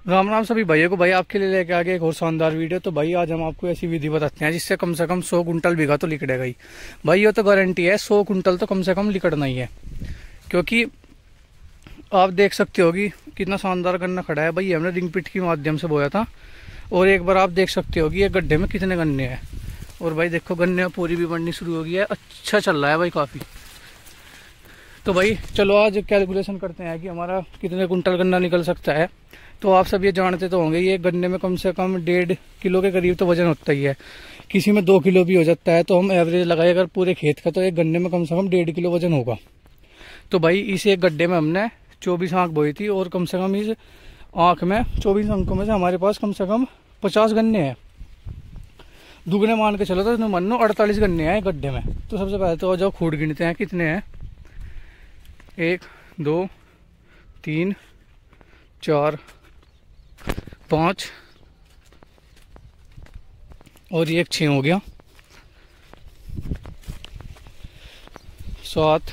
राम राम सभी भाइयों को। भाई आपके लिए लेके आ गए एक और शानदार वीडियो। तो भाई आज हम आपको ऐसी विधि बताते हैं जिससे कम से कम 100 कुंटल बीघा तो लिकड़ेगा ही। भाई ये तो गारंटी है, 100 कुंटल तो कम से कम लिकड़ना ही है। क्योंकि आप देख सकते हो कि कितना शानदार गन्ना खड़ा है। भाई हमने रिंग पिट के माध्यम से बोया था। और एक बार आप देख सकते हो कि ये गड्ढे में कितने गन्ने हैं। और भाई देखो गन्ने पूरी भी बढ़नी शुरू हो गई है, अच्छा चल रहा है भाई काफ़ी। तो भाई चलो आज कैलकुलेशन करते हैं कि हमारा कितने कुंटल गन्ना निकल सकता है। तो आप सब ये जानते तो होंगे, ये गन्ने में कम से कम 1.5 किलो के करीब तो वजन होता ही है। किसी में 2 किलो भी हो जाता है। तो हम एवरेज लगाए अगर पूरे खेत का, तो एक गन्ने में कम से कम 1.5 किलो वजन होगा। तो भाई इस एक गड्ढे में हमने 24 आंख बोई थी। और कम से कम इस आंख में 24 अंकों में से हमारे पास कम से कम 50 गन्ने हैं। दुगने मान के चलो तो मान लो 48 गन्ने हैं गड्ढे में। तो सबसे पहले तो जाओ खूड़ गिनते हैं कितने हैं। 1 2 3 4 5 और ये 6 हो गया। 7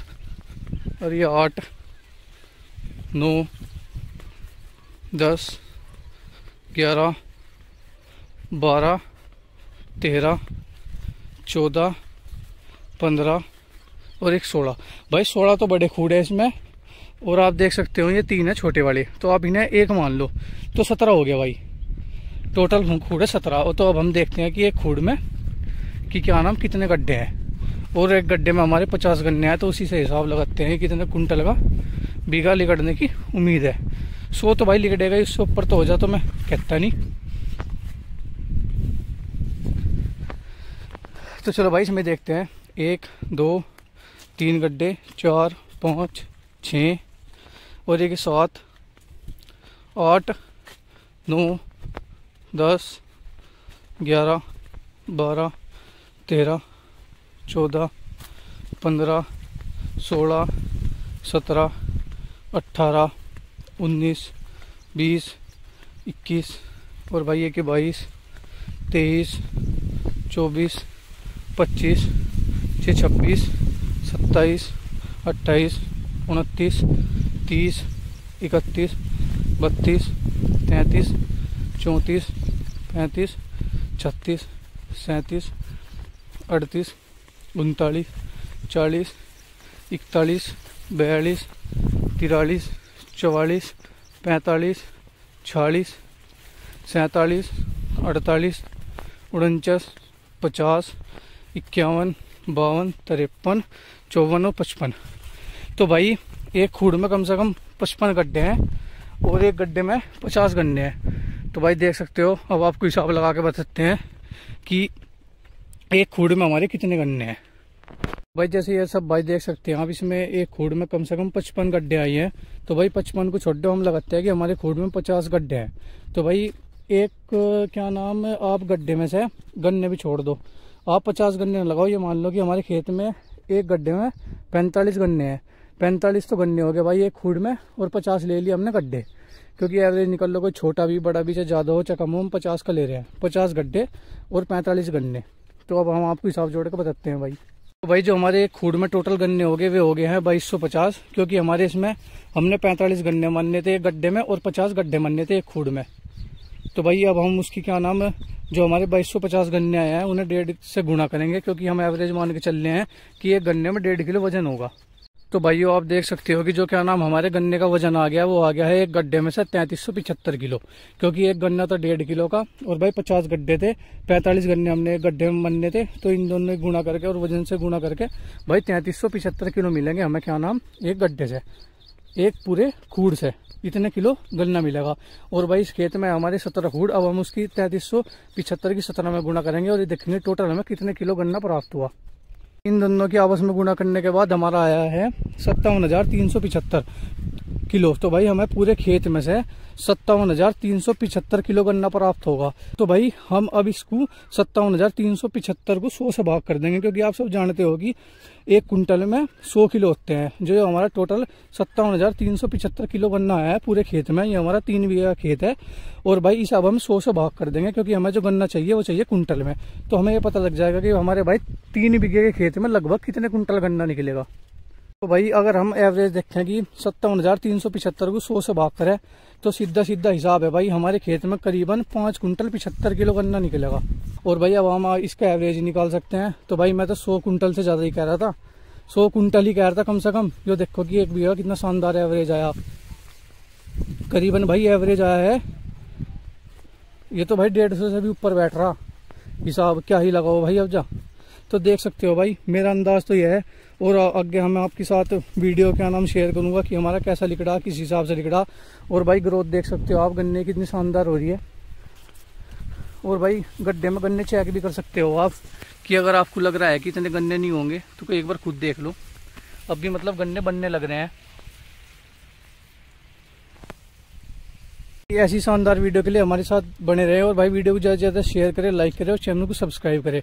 और ये 8 9 10 11 12 13 14 15 और एक 16। भाई 16 तो बड़े खूड़ है इसमें। और आप देख सकते हो ये 3 है छोटे वाले। तो आप इन्हें 1 मान लो तो 17 हो गया भाई। टोटल खूड़ है 17। तो अब हम देखते हैं कि एक खूड़ में कि क्या नाम कितने गड्ढे हैं। और एक गड्ढे में हमारे 50 गन्ने हैं। तो उसी से हिसाब लगाते हैं कितने कुंटल का बीघा लिकड़ने की उम्मीद है। 100 तो भाई लिकड़ेगा, इससे ऊपर तो हो जा तो मैं कहता नहीं। तो चलो भाई इसमें देखते हैं। 1 2 3 गड्ढे, 4 5 6 और एक 7 8 9 10 11 12 13 14 15 16 17 18 19 20 21 और भाई एक 22 23 24 25 26 27 28 29 30 31 32 33 34 35 36 37 38 39 40 41 42 43 44 45 46 47 48 49 50 51 52 53 54 और 55। तो भाई एक खूड़ में कम से कम 55 गड्ढे हैं और एक गड्ढे में 50 गन्ने हैं। तो भाई देख सकते हो। अब आपको हिसाब लगा के बता सकते हैं कि एक खूड़ में हमारे कितने गन्ने हैं। भाई जैसे ये सब भाई देख सकते हैं आप, इसमें एक खूड़ में कम से कम 55 गड्ढे आई हैं। तो भाई 55 को छोड़ दो, हम लगाते हैं कि हमारे खूड़ में 50 गड्ढे हैं। तो भाई एक क्या नाम आप गड्ढे में से गन्ने भी छोड़ दो, आप 50 गन्ने लगाओ। ये मान लो कि हमारे खेत में एक गड्ढे में 45 गन्ने हैं। 45 तो गन्ने हो गए भाई एक खूड़ में। और 50 ले लिया हमने गड्ढे, क्योंकि एवरेज निकल लो, कोई छोटा भी बड़ा भी चाहे ज़्यादा हो चाहे कम हो, हम 50 का ले रहे हैं। 50 गड्ढे और 45 गन्ने। तो अब हम आपको हिसाब जोड़ के बताते हैं भाई। तो भाई जो हमारे एक खूड़ में टोटल गन्ने हो गए वे हो गए हैं 2250। क्योंकि हमारे इसमें हमने 45 गन्ने मानने थे एक गड्ढे में और 50 गड्ढे मानने थे एक खूड़ में। तो भाई अब हम उसकी क्या नाम जो हमारे 2250 गन्ने आए हैं उन्हें 1.5 से गुणा करेंगे। क्योंकि हम एवरेज मान के चल रहे हैं कि एक गन्ने में 1.5 किलो वजन होगा। तो भाइयों आप देख सकते हो कि जो क्या नाम हमारे गन्ने का वजन आ गया वो आ गया है एक गड्ढे में से 3375 किलो। क्योंकि एक गन्ना था 1.5 किलो का और भाई 50 गड्ढे थे, 45 गन्ने हमने एक गड्ढे में बनने थे। तो इन दोनों गुणा करके और वजन से गुणा करके भाई 3375 किलो मिलेंगे हमें क्या नाम एक गड्ढे से, एक पूरे खूड़ से इतने किलो गन्ना मिलेगा। और भाई इस खेत में हमारे 17 खूड़। अब हम उसकी 3375 की 17 में गुणा करेंगे और ये देखेंगे टोटल हमें कितने किलो गन्ना प्राप्त हुआ। इन दोनों की आपस में गुणा करने के बाद हमारा आया है 57,375 किलो। तो भाई हमें पूरे खेत में से 57,375 किलो गन्ना प्राप्त होगा। तो भाई हम अब इसको 57,375 को 100 से भाग कर देंगे। क्योंकि आप सब जानते हो कि एक कुंटल में 100 किलो होते हैं। जो हमारा टोटल 57,375 किलो गन्ना आया है पूरे खेत में। ये हमारा 3 बीघा खेत है। और भाई इसे अब हम 100 से भाग कर देंगे। क्योंकि हमें जो गन्ना चाहिए वो चाहिए कुंटल में। तो हमें ये पता लग जाएगा कि हमारे भाई 3 बीघे के खेत में लगभग कितने कुंटल गन्ना निकलेगा। तो भाई अगर हम एवरेज देखें कि 57,375 को 100 से भाग करें तो सीधा सीधा हिसाब है भाई हमारे खेत में करीबन 5 कुंटल 75 किलो गन्ना निकलेगा। और भाई अब हम इसका एवरेज निकाल सकते हैं। तो भाई मैं तो 100 कुंटल से ज़्यादा ही कह रहा था, 100 कुंटल ही कह रहा था कम से कम। जो देखो कि एक बीघा कितना शानदार एवरेज आया, करीबन भाई एवरेज आया है। ये तो भाई 150 से भी ऊपर बैठ रहा हिसाब, क्या ही लगाओ भाई अब जा। तो देख सकते हो भाई मेरा अंदाज तो यह है। और आगे हम आपके साथ वीडियो क्या नाम शेयर करूंगा कि हमारा कैसा लिकड़ा, किस हिसाब से लिकड़ा। और भाई ग्रोथ देख सकते हो आप गन्ने की कितनी शानदार हो रही है। और भाई गड्ढे में गन्ने चेक भी कर सकते हो आप कि अगर आपको लग रहा है कि इतने गन्ने नहीं होंगे तो एक बार खुद देख लो, अब भी मतलब गन्ने बनने लग रहे हैं। ऐसी शानदार वीडियो के लिए हमारे साथ बने रहे और भाई वीडियो को ज़्यादा से ज़्यादा शेयर करें, लाइक करें और चैनल को सब्सक्राइब करें।